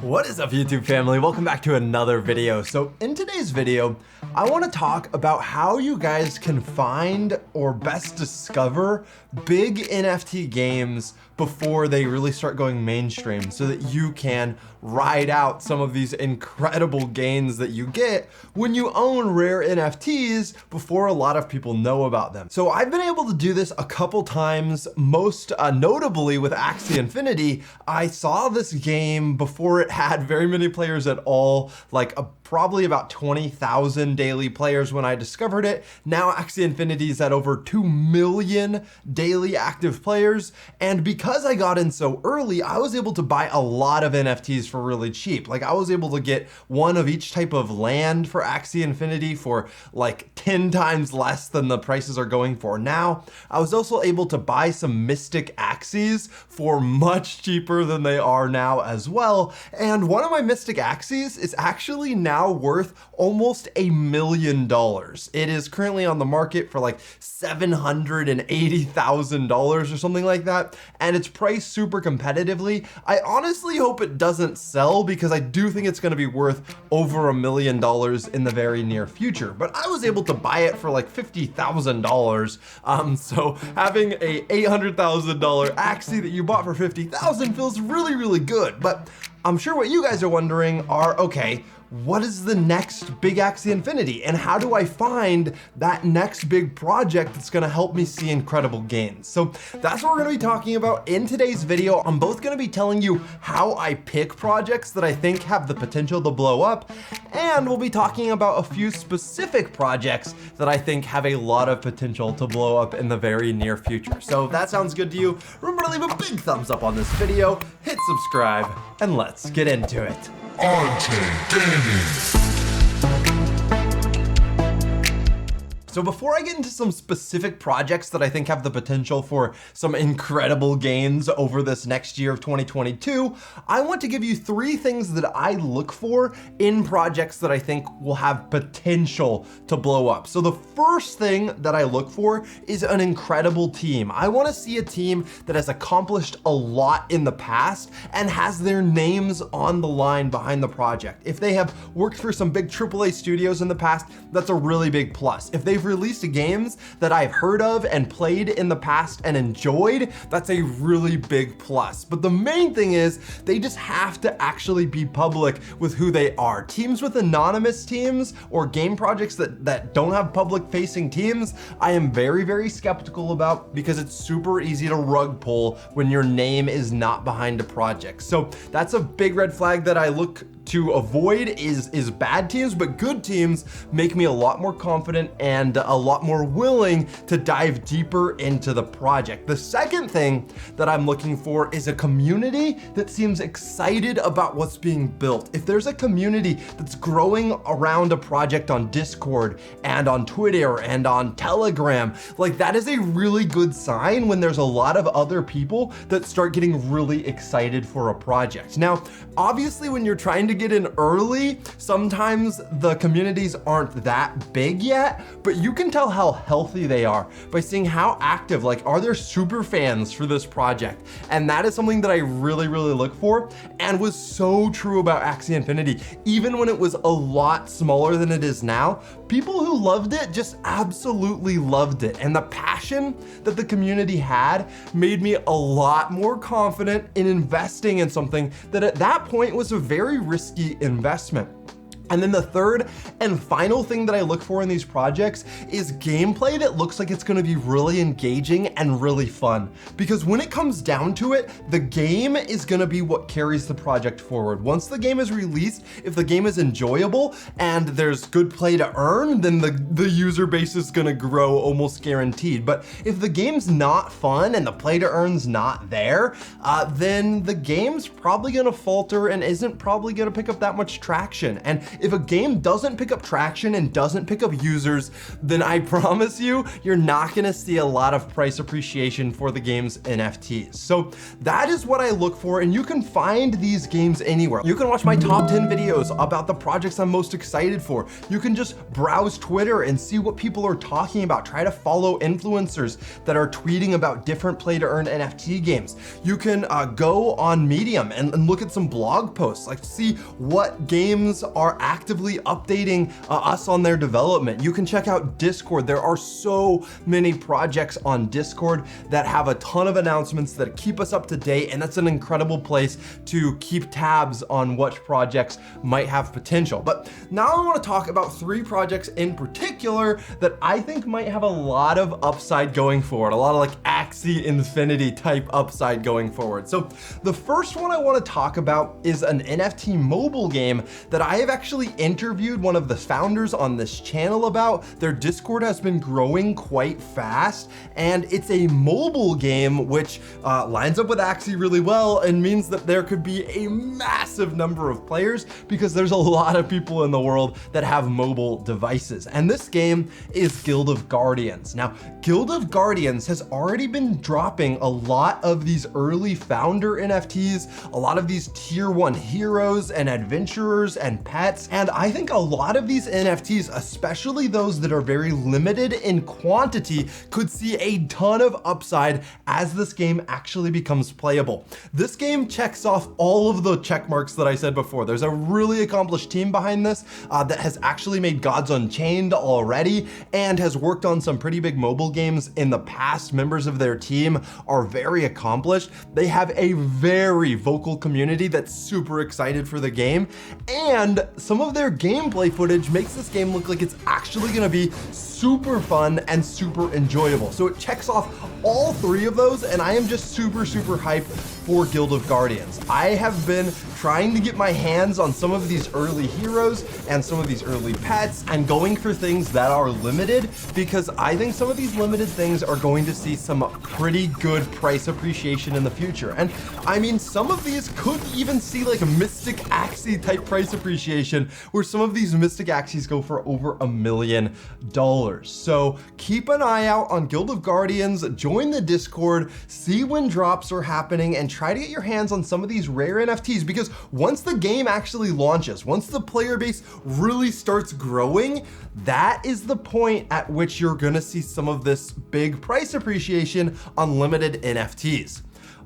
What is up, YouTube family? Welcome back to another video. So in today's video, I want to talk about how you guys can find or best discover big NFT games before they really start going mainstream so that you can ride out some of these incredible gains that you get when you own rare NFTs before a lot of people know about them. So I've been able to do this a couple times, most notably with Axie Infinity. I saw this game before it had very many players at all, probably about 20,000 daily players when I discovered it. Now Axie Infinity is at over 2 million daily active players. And because I got in so early, I was able to buy a lot of NFTs for really cheap. I was able to get one of each type of land for Axie Infinity for 10 times less than the prices are going for now. I was also able to buy some Mystic Axies for much cheaper than they are now as well. And one of my Mystic Axies is actually now worth almost $1 million. It is currently on the market for $780,000 or something like that, and it's priced super competitively. I honestly hope it doesn't sell because I do think it's going to be worth over $1 million in the very near future, but I was able to buy it for $50,000. So having a $800,000 Axie that you bought for $50,000 feels really, really good. But I'm sure what you guys are wondering are, okay, what is the next big Axie Infinity? And how do I find that next big project that's gonna help me see incredible gains? So that's what we're gonna be talking about in today's video. I'm both gonna be telling you how I pick projects that I think have the potential to blow up, and we'll be talking about a few specific projects that I think have a lot of potential to blow up in the very near future. So if that sounds good to you, remember to leave a big thumbs up on this video, hit subscribe, and let's get into it. Arcade Gaming. So before I get into some specific projects that I think have the potential for some incredible gains over this next year of 2022, I want to give you 3 things that I look for in projects that I think will have potential to blow up. So the first thing that I look for is an incredible team. I want to see a team that has accomplished a lot in the past and has their names on the line behind the project. If they have worked for some big AAA studios in the past, that's a really big plus. If they've released games that I've heard of and played in the past and enjoyed, that's a really big plus. But the main thing is they just have to actually be public with who they are. Teams with anonymous teams or game projects that don't have public facing teams, I am very, very skeptical about because it's super easy to rug pull when your name is not behind a project. So that's a big red flag that I look to avoid is bad teams, but good teams make me a lot more confident and a lot more willing to dive deeper into the project. The second thing that I'm looking for is a community that seems excited about what's being built. If there's a community that's growing around a project on Discord and on Twitter and on Telegram, that is a really good sign when there's a lot of other people that start getting really excited for a project. Now, obviously, when you're trying to get in early, sometimes the communities aren't that big yet, but you can tell how healthy they are by seeing how active, are there super fans for this project? And that is something that I really, really look for and was so true about Axie Infinity. Even when it was a lot smaller than it is now, people who loved it just absolutely loved it. And the passion that the community had made me a lot more confident in investing in something that at that point was a very risky investment. And then the third and final thing that I look for in these projects is gameplay that looks like it's gonna be really engaging and really fun. Because when it comes down to it, the game is gonna be what carries the project forward. Once the game is released, if the game is enjoyable and there's good play to earn, then the user base is gonna grow almost guaranteed. But if the game's not fun and the play to earn's not there, then the game's probably gonna falter and isn't probably gonna pick up that much traction. And if a game doesn't pick up traction and doesn't pick up users, then I promise you, you're not gonna see a lot of price appreciation for the game's NFTs. So that is what I look for, and you can find these games anywhere. You can watch my top 10 videos about the projects I'm most excited for. You can just browse Twitter and see what people are talking about. Try to follow influencers that are tweeting about different play to earn NFT games. You can go on Medium and look at some blog posts, like see what games are actively updating us on their development. You can check out Discord. There are so many projects on Discord that have a ton of announcements that keep us up to date, and that's an incredible place to keep tabs on what projects might have potential. But now I want to talk about 3 projects in particular that I think might have a lot of upside going forward, a lot of like Axie Infinity type upside going forward. So the first one I want to talk about is an NFT mobile game that I have actually interviewed one of the founders on this channel about. Their Discord has been growing quite fast, and it's a mobile game which lines up with Axie really well and means that there could be a massive number of players because there's a lot of people in the world that have mobile devices. And this game is Guild of Guardians. Now, Guild of Guardians has already been dropping a lot of these early founder NFTs, a lot of these tier 1 heroes and adventurers and pets. And I think a lot of these NFTs, especially those that are very limited in quantity, could see a ton of upside as this game actually becomes playable. This game checks off all of the check marks that I said before. There's a really accomplished team behind this that has actually made Gods Unchained already and has worked on some pretty big mobile games in the past. Members of their team are very accomplished. They have a very vocal community that's super excited for the game, and some of their gameplay footage makes this game look like it's actually gonna be super fun and super enjoyable. So it checks off all 3 of those, and I am just super hyped for Guild of Guardians. I have been trying to get my hands on some of these early heroes and some of these early pets and going for things that are limited, because I think some of these limited things are going to see some pretty good price appreciation in the future. And I mean, some of these could even see like a Mystic Axie type price appreciation, where some of these Mystic Axies go for over $1 million. So keep an eye out on Guild of Guardians, join the Discord, see when drops are happening, and try to get your hands on some of these rare NFTs, because once the game actually launches, once the player base really starts growing, that is the point at which you're gonna see some of this big price appreciation on limited NFTs.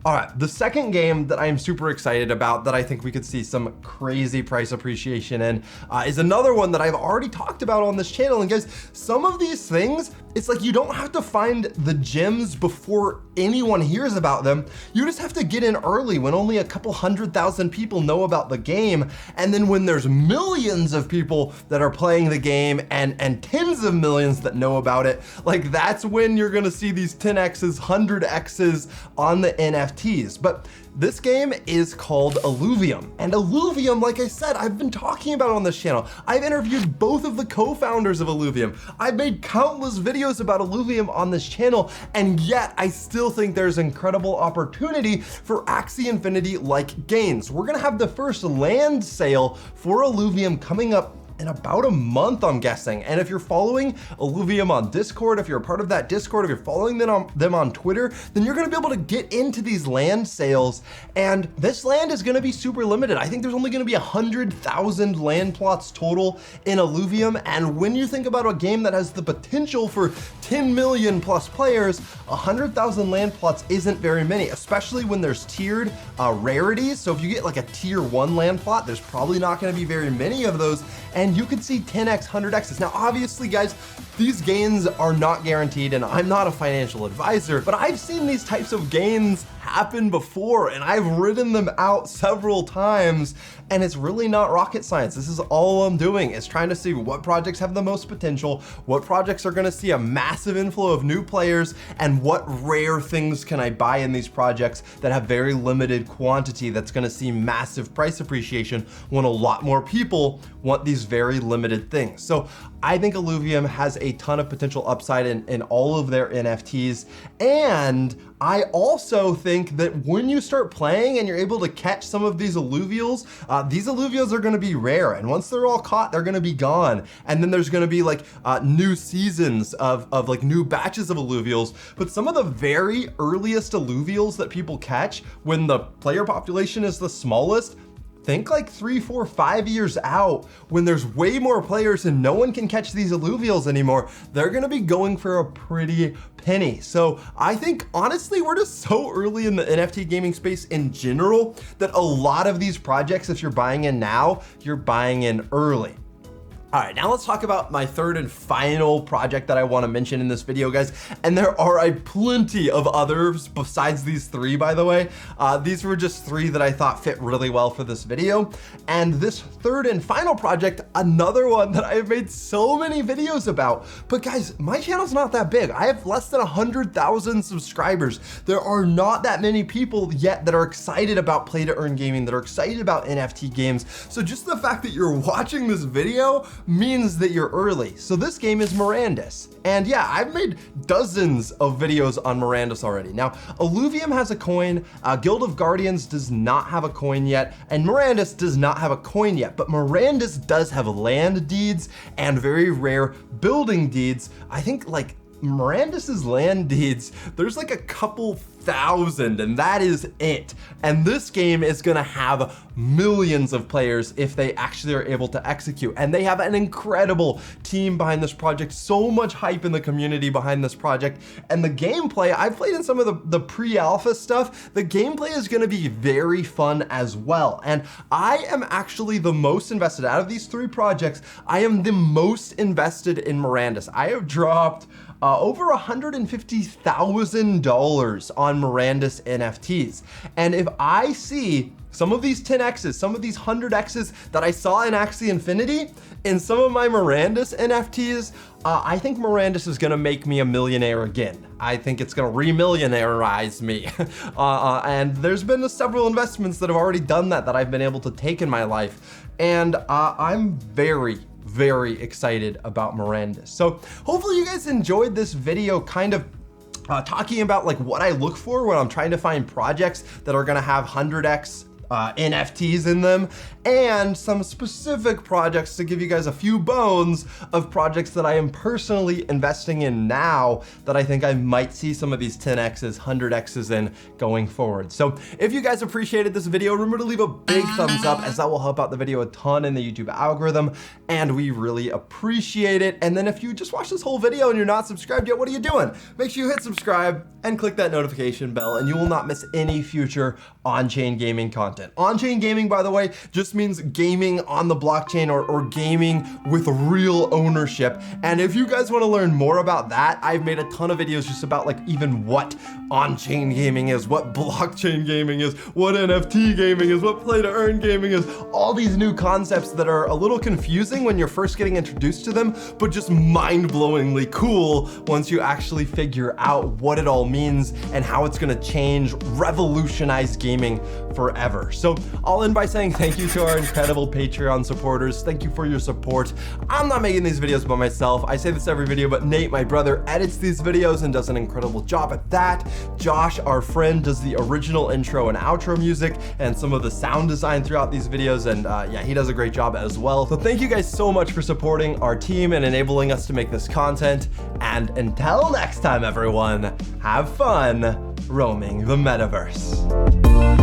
All right, the second game that I am super excited about that I think we could see some crazy price appreciation in is another one that I've already talked about on this channel. And guys, some of these things, it's like you don't have to find the gems before anyone hears about them. You just have to get in early when only a couple 100,000 people know about the game. And then when there's millions of people that are playing the game and tens of millions that know about it, like that's when you're gonna see these 10x's, 100x's on the NFTs. But this game is called Illuvium. And Illuvium, like I said, I've been talking about on this channel. I've interviewed both of the co-founders of Illuvium. I've made countless videos about Illuvium on this channel, and yet I still think there's incredible opportunity for Axie Infinity-like gains. We're gonna have the first land sale for Illuvium coming up in about a month, I'm guessing. And if you're following Illuvium on Discord, if you're a part of that Discord, if you're following them on Twitter, then you're gonna be able to get into these land sales. And this land is gonna be super limited. I think there's only gonna be 100,000 land plots total in Illuvium. And when you think about a game that has the potential for 10 million plus players, 100,000 land plots isn't very many, especially when there's tiered rarities. So if you get like a tier 1 land plot, there's probably not gonna be very many of those. And you could see 10x, 100x's. Now, obviously, guys, these gains are not guaranteed, and I'm not a financial advisor, but I've seen these types of gains happen before, and I've ridden them out several times, and it's really not rocket science. This is all I'm doing, is trying to see what projects have the most potential, what projects are gonna see a massive inflow of new players, and what rare things can I buy in these projects that have very limited quantity that's gonna see massive price appreciation when a lot more people want these very limited things. So I think Illuvium has a ton of potential upside in all of their NFTs, and I also think that when you start playing and you're able to catch some of these alluvials are going to be rare, and once they're all caught, they're going to be gone. And then there's going to be like new seasons of like new batches of alluvials. But some of the very earliest alluvials that people catch when the player population is the smallest, think like 3, 4, 5 years out, when there's way more players and no one can catch these alluvials anymore, they're gonna be going for a pretty penny. So I think honestly, we're just so early in the NFT gaming space in general that a lot of these projects, if you're buying in now, you're buying in early. All right, now let's talk about my third and final project that I want to mention in this video, guys. And there are a plenty of others besides these three, by the way. These were just three that I thought fit really well for this video. And this third and final project, another one that I've made so many videos about. But guys, my channel's not that big. I have less than 100,000 subscribers. There are not that many people yet that are excited about play to earn gaming, that are excited about NFT games. So just the fact that you're watching this video means that you're early. So this game is Mirandus. And yeah, I've made dozens of videos on Mirandus already. Now, Illuvium has a coin, Guild of Guardians does not have a coin yet, and Mirandus does not have a coin yet, but Mirandus does have land deeds and very rare building deeds. I think like Mirandus's land deeds, there's like a couple thousand, and that is it. And this game is gonna have millions of players if they actually are able to execute. And they have an incredible team behind this project, so much hype in the community behind this project. And the gameplay, I've played in some of the pre-alpha stuff, the gameplay is gonna be very fun as well. And I am actually the most invested out of these three projects. I am the most invested in Mirandus. I have dropped over $150,000 on Mirandus NFTs. And if I see some of these 10Xs, some of these 100Xs that I saw in Axie Infinity, in some of my Mirandus NFTs, I think Mirandus is gonna make me a millionaire again. I think it's gonna re-millionaireize me. And there's been several investments that have already done that I've been able to take in my life. And I'm very excited about Mirandus. So hopefully you guys enjoyed this video kind of talking about like what I look for when I'm trying to find projects that are gonna have 100x NFTs in them, and some specific projects to give you guys a few bones of projects that I am personally investing in now that I think I might see some of these 10x's, 100x's in going forward. So if you guys appreciated this video, remember to leave a big thumbs up, as that will help out the video a ton in the YouTube algorithm, and we really appreciate it. And then if you just watched this whole video and you're not subscribed yet, what are you doing? Make sure you hit subscribe and click that notification bell, and you will not miss any future on-chain gaming content. On-chain gaming, by the way, just means gaming on the blockchain or gaming with real ownership. And if you guys want to learn more about that, I've made a ton of videos just about like even what on-chain gaming is, what blockchain gaming is, what NFT gaming is, what play to earn gaming is, all these new concepts that are a little confusing when you're first getting introduced to them, but just mind-blowingly cool once you actually figure out what it all means and how it's going to change, revolutionize gaming forever. So I'll end by saying thank you to our incredible Patreon supporters. Thank you for your support. I'm not making these videos by myself. I say this every video, but Nate, my brother, edits these videos and does an incredible job at that. Josh, our friend, does the original intro and outro music and some of the sound design throughout these videos. And yeah, he does a great job as well. So thank you guys so much for supporting our team and enabling us to make this content. And until next time, everyone, have fun roaming the metaverse.